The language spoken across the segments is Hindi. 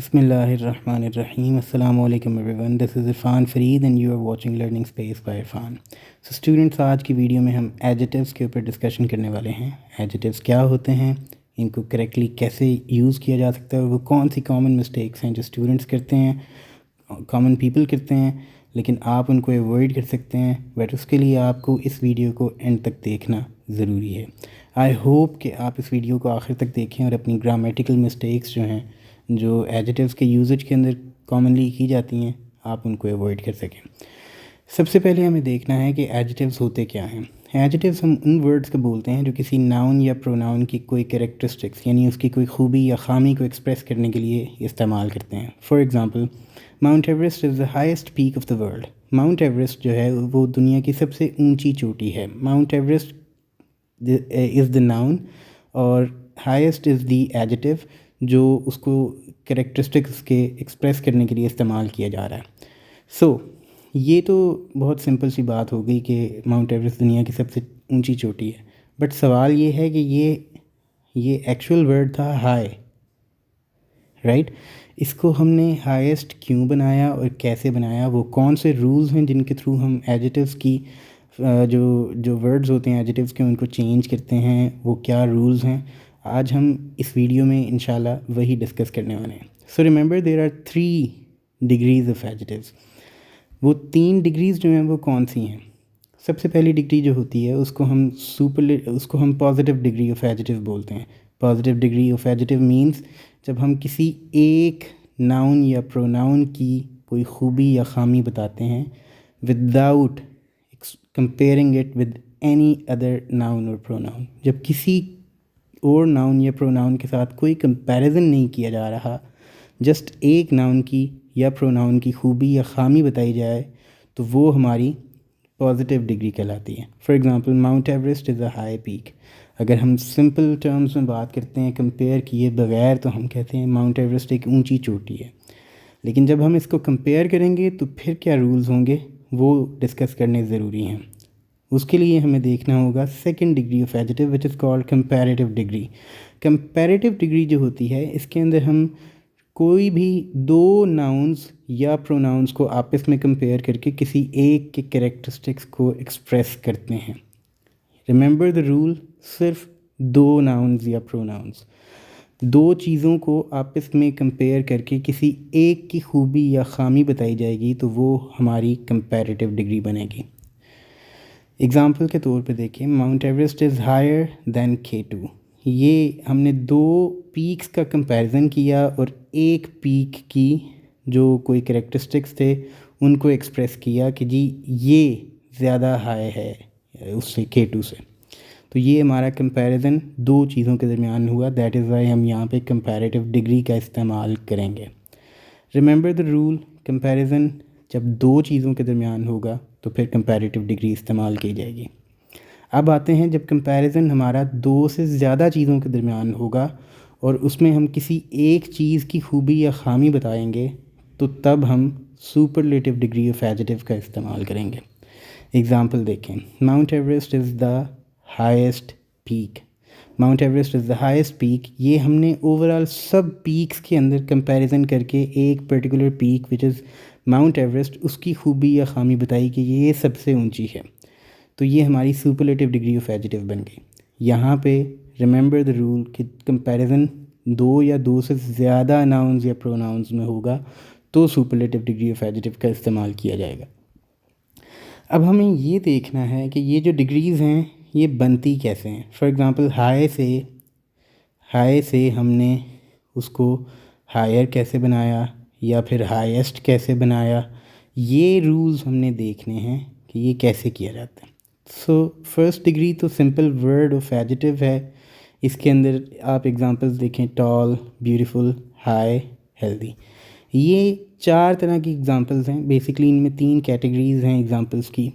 Bismillahirrahmanirrahim. Assalamu alaikum everyone. This is Irfan Fareed and you are watching Learning Space by Irfan. So students, आज की वीडियो में हम एडजेक्टिव्स के ऊपर डिस्कशन करने वाले हैं. एडजेक्टिव्स क्या होते हैं, इनको करेक्टली कैसे यूज़ किया जा सकता है, वो कौन सी कॉमन मिस्टेक्स हैं जो स्टूडेंट्स करते हैं, कॉमन पीपल करते हैं, लेकिन आप उनको अवॉइड कर सकते हैं. बट उसके लिए आपको इस वीडियो को एंड तक देखना ज़रूरी है. आई होप कि आप इस वीडियो को आखिर तक देखें और अपनी ग्रामेटिकल मिस्टेक्स जो हैं, जो एडजेक्टिव्स के यूजेज के अंदर कॉमनली की जाती हैं, आप उनको अवॉइड कर सकें. सबसे पहले हमें देखना है कि एडजेक्टिव्स होते क्या हैं. एडजेक्टिव्स हम उन वर्ड्स को बोलते हैं जो किसी नाउन या प्रोनाउन की कोई कैरेक्टरिस्टिक्स यानी उसकी कोई खूबी या ख़ामी को एक्सप्रेस करने के लिए इस्तेमाल करते हैं. For example, mount Everest is the highest peak of the world. Mount Everest जो है वो दुनिया की सबसे ऊंची चोटी है. Mount Everest is the noun और हाईएस्ट इज़ द एडजेक्टिव जो उसको कैरेक्टरिस्टिक्स के एक्सप्रेस करने के लिए इस्तेमाल किया जा रहा है. ये तो बहुत सिंपल सी बात हो गई कि माउंट एवरेस्ट दुनिया की सबसे ऊंची चोटी है. बट सवाल ये है कि ये एक्चुअल वर्ड था हाई, राइट. इसको हमने हाईएस्ट क्यों बनाया और कैसे बनाया, वो कौन से रूल्स हैं जिनके थ्रू हम एडजेक्टिव्स की जो वर्ड्स होते हैं एडजेक्टिव्स के उनको चेंज करते हैं, वो क्या रूल्स हैं, आज हम इस वीडियो में इंशाल्लाह वही डिस्कस करने वाले हैं. So remember there are 3 degrees of adjectives. वो 3 डिग्रीज़ जो हैं वो कौन सी हैं. सबसे पहली डिग्री जो होती है उसको हम पॉजिटिव डिग्री ऑफ एडजेक्टिव बोलते हैं. Positive degree of adjective means जब हम किसी एक नाउन या प्रोनाउन की कोई खूबी या ख़ामी बताते हैं without comparing it with any other noun और प्रोनाउन. जब किसी और नाउन या प्रोनाउन के साथ कोई कंपैरिजन नहीं किया जा रहा, जस्ट एक नाउन की या प्रोनाउन की खूबी या ख़ामी बताई जाए, तो वो हमारी पॉजिटिव डिग्री कहलाती है. For example, mount Everest is a high peak. अगर हम सिंपल टर्म्स में बात करते हैं कंपेयर किए बगैर, तो हम कहते हैं माउंट एवरेस्ट एक ऊंची चोटी है. लेकिन जब हम इसको कंपेयर करेंगे तो फिर क्या रूल्स होंगे वो डिस्कस करने ज़रूरी हैं. उसके लिए हमें देखना होगा second degree of adjective which is called comparative degree. Comparative degree जो होती है, इसके अंदर हम कोई भी 2 नाउन्स या प्रोनाउंस को आपस में कंपेयर करके किसी एक के कैरेक्टरिस्टिक्स को एक्सप्रेस करते हैं. रिमेंबर द रूल, सिर्फ 2 नाउन्स या प्रोनाउंस, 2 चीज़ों को आपस में कंपेयर करके किसी एक की खूबी या ख़ामी बताई जाएगी तो वो हमारी कंपैरेटिव डिग्री बनेगी. एग्ज़ाम्पल के तौर पे देखें, Mount Everest is higher than K2. ये हमने 2 पीक्स का कंपैरिजन किया और एक पीक की जो कोई कैरेक्टरिस्टिक्स थे उनको एक्सप्रेस किया कि जी ये ज़्यादा हाई है उससे K2 से. तो ये हमारा कंपैरिजन 2 चीज़ों के दरमियान हुआ. दैट इज़ वाई हम यहाँ पे कंपैरेटिव डिग्री का इस्तेमाल करेंगे. रिमेंबर द रूल, कंपैरिजन जब 2 चीज़ों के दरमियान होगा तो फिर कंपैरेटिव डिग्री इस्तेमाल की जाएगी. अब आते हैं जब कंपैरिजन हमारा 2 से ज़्यादा चीज़ों के दरमियान होगा और उसमें हम किसी एक चीज़ की खूबी या ख़ामी बताएंगे, तो तब हम सुपरलेटिव डिग्री ऑफ एडजेक्टिव का इस्तेमाल करेंगे. एग्ज़ाम्पल देखें, Mount Everest is the highest peak. Mount Everest is the highest peak. ये हमने ओवरऑल सब पीक्स के अंदर कंपैरिजन करके एक particular peak which is mount Everest, उसकी खूबी या ख़ामी बताई कि ये सबसे ऊंची है. तो ये हमारी सुपरलेटिव डिग्री ऑफ एडजेक्टिव बन गई. यहाँ पे रिमेंबर द रूल कि कंपैरिजन 2 या 2 से ज़्यादा नाउन्स या प्रोनाउंस में होगा तो सुपरलेटिव डिग्री ऑफ एडजेक्टिव का इस्तेमाल किया जाएगा. अब हमें ये देखना है कि ये जो डिग्रीज़ हैं ये बनती कैसे हैं. फॉर एग्ज़ाम्पल, हाई से हमने उसको हायर कैसे बनाया या फिर हाईएस्ट कैसे बनाया, ये रूल्स हमने देखने हैं कि ये कैसे किया जाता है. सो फर्स्ट डिग्री तो सिंपल वर्ड ऑफ एडजेक्टिव है. इसके अंदर आप एग्जांपल्स देखें, टॉल, ब्यूटीफुल, हाई, हेल्दी. ये 4 तरह की एग्जांपल्स हैं. बेसिकली इनमें 3 कैटेगरीज़ हैं एग्जांपल्स की.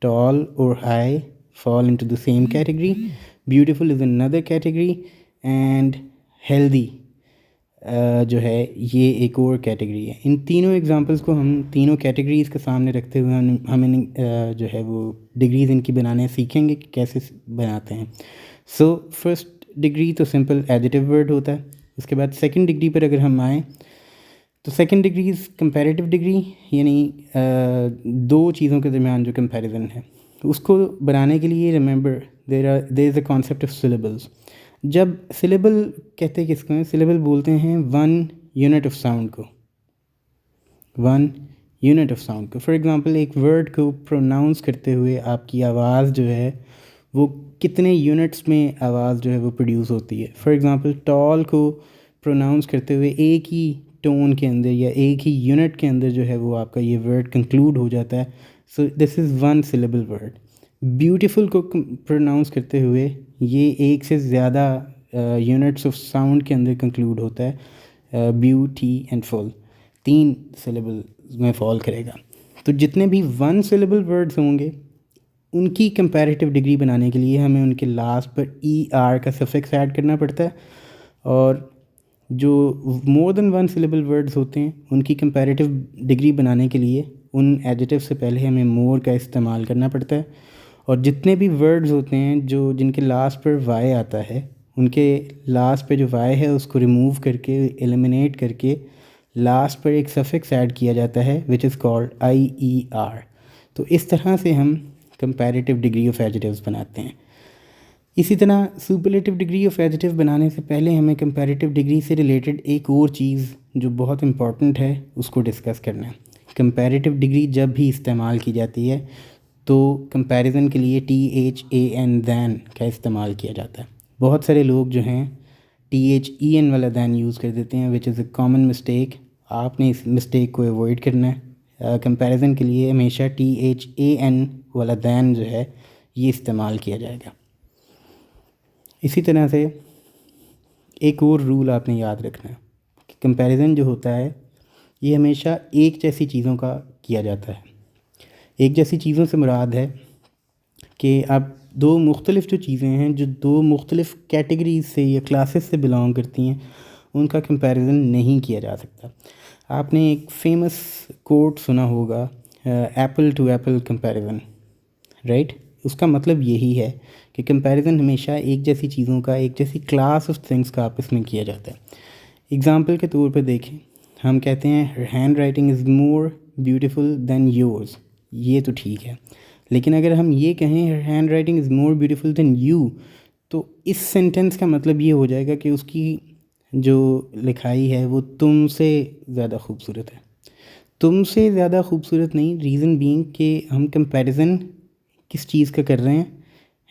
टॉल और high fall into the same category, beautiful is another category and healthy जो है ये एक और कैटेगरी है. इन तीनों एग्जांपल्स को हम तीनों कैटेगरीज़ के सामने रखते हुए हम जो है वो डिग्रीज़ इनकी बनाने सीखेंगे कि कैसे बनाते हैं. सो फर्स्ट डिग्री तो सिंपल एडजेक्टिव वर्ड होता है. उसके बाद सेकंड डिग्री पर अगर हम आएँ तो second degree is comparative degree, यानी दो चीज़ों के दरमियान जो कंपैरिजन है उसको बनाने के लिए remember there is a concept of syllables. जब सिलेबल कहते हैं किसको हैं, सिलेबल बोलते हैं वन यूनिट ऑफ साउंड को, वन यूनिट ऑफ साउंड को। फॉर एग्ज़ाम्पल एक वर्ड को प्रोनाउंस करते हुए आपकी आवाज़ जो है वो कितने यूनिट्स में आवाज़ जो है वो प्रोड्यूस होती है। फॉर एग्ज़ाम्पल टॉल को प्रोनाउंस करते हुए एक ही टोन के अंदर या एक ही यूनिट के अंदर जो है वो आपका ये वर्ड कंक्लूड हो जाता है। So this is one syllable word. Beautiful को प्रोनाउंस करते हुए ये एक से ज़्यादा यूनिट्स ऑफ साउंड के अंदर कंक्लूड होता है। ब्यूटी एंड फुल 3 सिलेबल में फॉल करेगा। तो जितने भी वन सिलेबल वर्ड्स होंगे उनकी कंपैरेटिव डिग्री बनाने के लिए हमें उनके लास्ट पर ई आर का सफिक्स ऐड करना पड़ता है, और जो more than one syllable words होते हैं उनकी कंपैरेटिव डिग्री बनाने के लिए उन एडजेटिव से पहले हमें मोर का इस्तेमाल करना पड़ता है। और जितने भी वर्ड्स होते हैं जो जिनके लास्ट पर वाई आता है उनके लास्ट पे जो वाई है उसको रिमूव करके एलिमिनेट करके लास्ट पर एक सफिक्स ऐड किया जाता है which is called I E R. तो इस तरह से हम कंपैरेटिव डिग्री ऑफ एडजेटिव्स बनाते हैं। इसी तरह सुपरलेटिव डिग्री ऑफ एडजेटिव बनाने से पहले हमें कंपैरेटिव डिग्री से रिलेटेड एक और चीज़ जो बहुत इम्पॉर्टेंट है उसको डिस्कस करना है। कंपैरेटिव डिग्री जब भी इस्तेमाल की जाती है तो कंपैरिजन के लिए THAN दैन का इस्तेमाल किया जाता है। बहुत सारे लोग जो हैं THEN वाला दैन यूज़ कर देते हैं which is a common mistake. आपने इस मिस्टेक को अवॉइड करना है। कंपैरिजन के लिए हमेशा THAN वाला दैन जो है ये इस्तेमाल किया जाएगा। इसी तरह से एक और रूल आपने याद रखना है कि कंपैरिजन जो होता है ये हमेशा एक जैसी चीज़ों का किया जाता है। एक जैसी चीज़ों से मुराद है कि आप दो मुख्तलिफ़ जो चीज़ें हैं जो दो मुख्तलिफ़ कैटेगरीज से या क्लासेस से बिलोंग करती हैं उनका कंपैरिजन नहीं किया जा सकता। आपने एक फेमस कोट सुना होगा, apple to apple comparison, right. उसका मतलब यही है कि कंपैरिजन हमेशा एक जैसी चीज़ों का, एक जैसी क्लास ऑफ थिंग्स का आपस में किया जाता है। एग्ज़ाम्पल के तौर पर देखें, हम कहते हैं handwriting is more beautiful than yours, ये तो ठीक है, लेकिन अगर हम ये कहें handwriting is more beautiful than you, तो इस सेंटेंस का मतलब ये हो जाएगा कि उसकी जो लिखाई है वो तुमसे ज़्यादा खूबसूरत है। तुमसे ज़्यादा खूबसूरत नहीं, रीज़न बीइंग कि हम कंपैरिजन किस चीज़ का कर रहे हैं,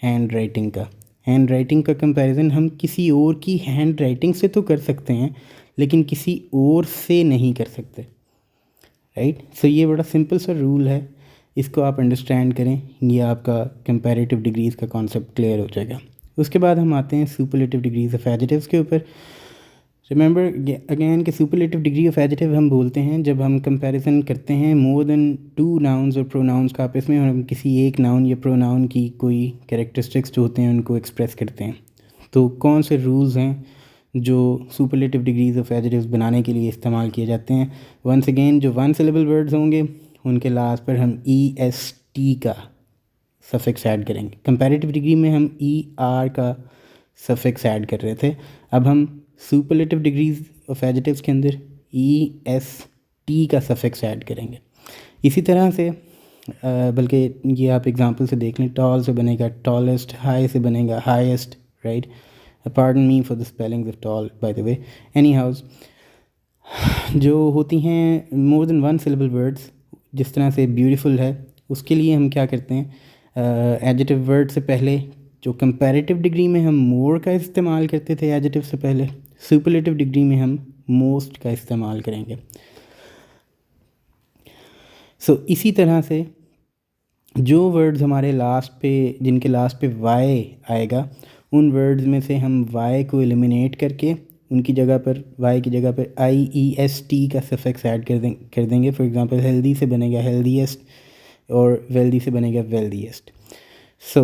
हैंड राइटिंग का। हैंड राइटिंग का कंपैरिजन हम किसी और की हैंड राइटिंग से तो कर सकते हैं लेकिन किसी और से नहीं कर सकते, राइट। सो ये बड़ा सिंपल सा रूल है, इसको आप अंडरस्टैंड करें, ये आपका कंपैरेटिव डिग्रीज़ का कॉन्सेप्ट क्लियर हो जाएगा। उसके बाद हम आते हैं सुपरलेटिव डिग्रीज़ ऑफ एडजेटिव्स के ऊपर। रिमेंबर अगेन कि सुपरलेटिव डिग्री ऑफ एडजेटिव हम बोलते हैं जब हम कंपैरिजन करते हैं मोर देन 2 नाउन्स और प्रोनाउंस का आपस में, और हम किसी एक नाउन या प्रोनाउन की कोई कैरेक्टरिस्टिक्स जो होते हैं उनको एक्सप्रेस करते हैं। तो कौन से रूल्स हैं जो सुपरलेटिव डिग्रीज ऑफ एडजेटिव्स बनाने के लिए इस्तेमाल किए जाते हैं। वंस अगेन जो वन सिलेबल वर्ड्स होंगे उनके लास्ट पर हम EST का सफिक्स ऐड करेंगे। कंपैरेटिव डिग्री में हम ER का सफिक्स ऐड कर रहे थे, अब हम सुपरलेटिव डिग्रीज ऑफ एडजेटिव्स के अंदर EST का सफिक्स ऐड करेंगे। इसी तरह से बल्कि ये आप एग्जांपल से देख लें, टॉल से बनेगा टॉलेस्ट, हाई से बनेगा highest, right. Pardon me for the spellings of tall by the way. Any house जो होती हैं more than one syllable words, जिस तरह से ब्यूटीफुल है, उसके लिए हम क्या करते हैं, एडजेटिव वर्ड से पहले जो कंपैरेटिव डिग्री में हम मोर का इस्तेमाल करते थे एडजेटिव से पहले, सुपरलेटिव डिग्री में हम मोस्ट का इस्तेमाल करेंगे। सो इसी तरह से जो वर्ड्स हमारे लास्ट पे, जिनके लास्ट पे वाई आएगा, उन वर्ड्स में से हम वाई को एलिमिनेट करके उनकी जगह पर, वाई की जगह पर IEST का सफिक्स ऐड कर देंगे। फॉर एग्जांपल हेल्दी से बनेगा हेल्दीएस्ट और वेल्दी से बनेगा वेल्दीएस्ट। सो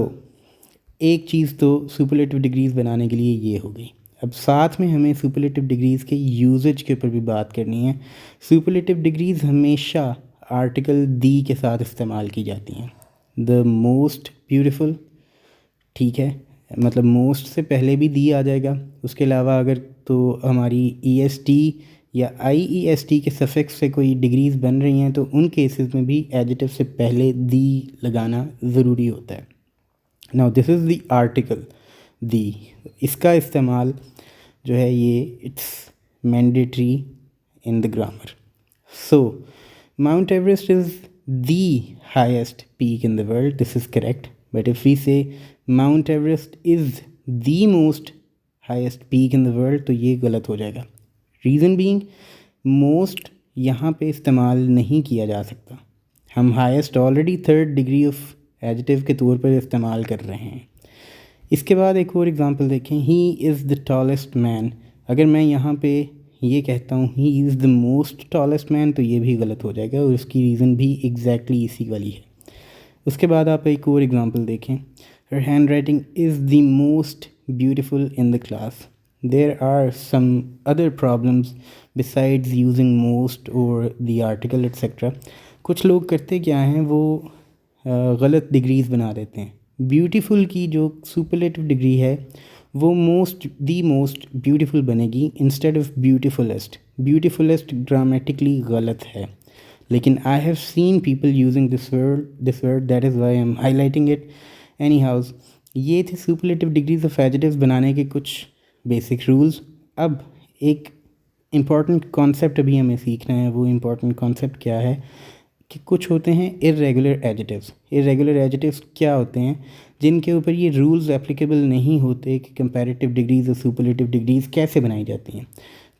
एक चीज़ तो सुपरलेटिव डिग्रीज़ बनाने के लिए ये हो गई। अब साथ में हमें सुपरलेटिव डिग्रीज़ के यूजेज के ऊपर भी बात करनी है। सुपरलेटिव डिग्रीज़ हमेशा आर्टिकल दी के साथ इस्तेमाल की जाती हैं। द मोस्ट ब्यूटीफुल, ठीक है, मतलब मोस्ट से पहले भी दी आ जाएगा। उसके अलावा अगर तो हमारी EST या IEST के सफिक्स से कोई डिग्रीज़ बन रही हैं तो उन केसेस में भी एडजेटिव से पहले दी लगाना ज़रूरी होता है। Now this is the article the, इसका इस्तेमाल जो है ये it's mandatory in the grammar. So Mount Everest is the highest peak in the world, this is correct, but if we say Mount Everest is the most highest peak in the world तो ये गलत हो जाएगा। रीज़न बीइंग मोस्ट यहाँ पे इस्तेमाल नहीं किया जा सकता, हम highest already third degree of adjective के तौर पर इस्तेमाल कर रहे हैं। इसके बाद एक और एग्ज़ाम्पल देखें, he is the tallest man. अगर मैं यहाँ पे ये कहता हूँ he is the most tallest man तो ये भी गलत हो जाएगा और उसकी रीज़न भी एग्जैक्टली इसी वाली है। उसके बाद आप एक और एग्ज़ाम्पल देखें, her handwriting is the most beautiful in the class. There are some other problems besides using most और द आर्टिकल एट्सेट्रा। कुछ लोग करते क्या हैं, वो गलत डिग्रीज़ बना देते हैं। ब्यूटीफुल की जो सुपरलेटिव डिग्री है वो दी मोस्ट ब्यूटीफुल बनेगी इंस्टेड ऑफ ब्यूटीफुलेस्ट। ब्यूटीफुलेस्ट ग्रामेटिकली गलत है, लेकिन I have seen people using this word that is why I am highlighting it. Any house, ये थे सुपरलेटिव डिग्रीज ऑफ एडजेटिव्स बनाने के कुछ बेसिक रूल्स। अब एक इम्पॉर्टेंट कॉन्सेप्ट अभी हमें सीखना है। वो इम्पॉर्टेंट कॉन्सेप्ट क्या है कि कुछ होते हैं इर्रेगुलर एडजेटिव्स। इर्रेगुलर एडजेटिव्स क्या होते हैं, जिनके ऊपर ये रूल्स एप्लीकेबल नहीं होते कि कंपैरेटिव डिग्रीज़ और सुपरलेटिव डिग्रीज़ कैसे बनाई जाती हैं।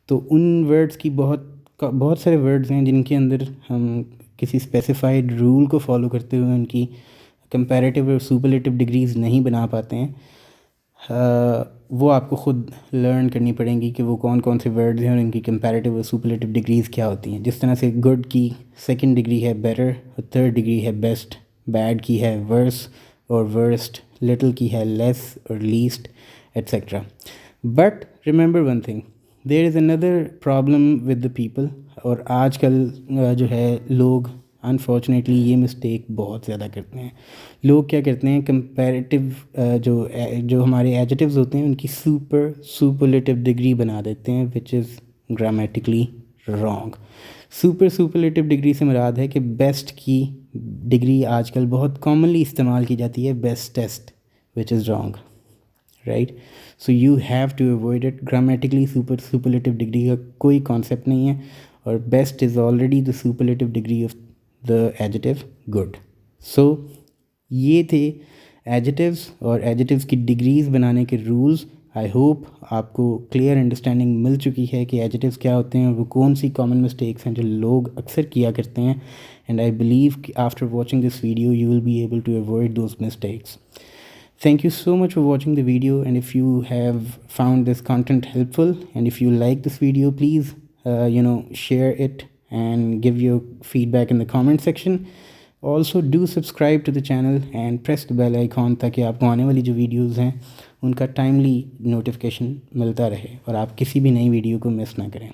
तो उन वर्ड्स की बहुत सारे वर्ड्स हैं जिनके अंदर हम किसी स्पेसिफाइड रूल को फॉलो करते हुए उनकी कंपैरेटिव और सुपरलेटिव डिग्रीज़ नहीं बना पाते हैं। वो आपको ख़ुद लर्न करनी पड़ेंगी कि वो कौन कौन से वर्ड्स हैं और इनकी कंपैरेटिव और सुपरलेटिव डिग्रीज़ क्या होती हैं। जिस तरह से गुड की सेकंड डिग्री है बेटर और थर्ड डिग्री है बेस्ट, बैड की है वर्स और वर्स्ट, लिटिल की है लेस और least etcetera. But remember one thing, there is another problem with the people. और आजकल जो है लोग अनफॉर्चुनेटली ये मिस्टेक बहुत ज़्यादा करते हैं। लोग क्या करते हैं, कंपैरेटिव जो हमारे एडजेटिव्स होते हैं उनकी सुपरलेटिव डिग्री बना देते हैं, which is grammatically wrong. Superlative degree से मुराद है कि बेस्ट की डिग्री आजकल बहुत कॉमनली इस्तेमाल की जाती है bestest, which is wrong, right. So you have to avoid it. Grammatically superlative degree का कोई कॉन्सेप्ट नहीं है और best is already the superlative degree of the adjective good. So ये थे एडजेटिव्स और एडजेटिव्स की डिग्रीज़ बनाने के रूल्स। आई होप आपको क्लियर अंडरस्टैंडिंग मिल चुकी है कि एडजेटिव्स क्या होते हैं और वो कौन सी कॉमन मिस्टेक्स हैं जो लोग अक्सर किया करते हैं। एंड आई बिलीव कि after watching this video you will be able to avoid those mistakes. Thank you so much for watching the video, and if you have found this content helpful and if you like this video, please share it and give your feedback in the comment section. Also do subscribe to the channel and press the bell icon ताकि आपको आने वाली जो वीडियोज़ हैं उनका टाइमली नोटिफिकेशन मिलता रहे और आप किसी भी नई वीडियो को मिस ना करें।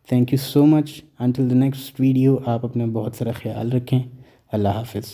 Thank you so much. Until the next video, आप अपना बहुत सारा ख्याल रखें। अल्लाह हाफिज़।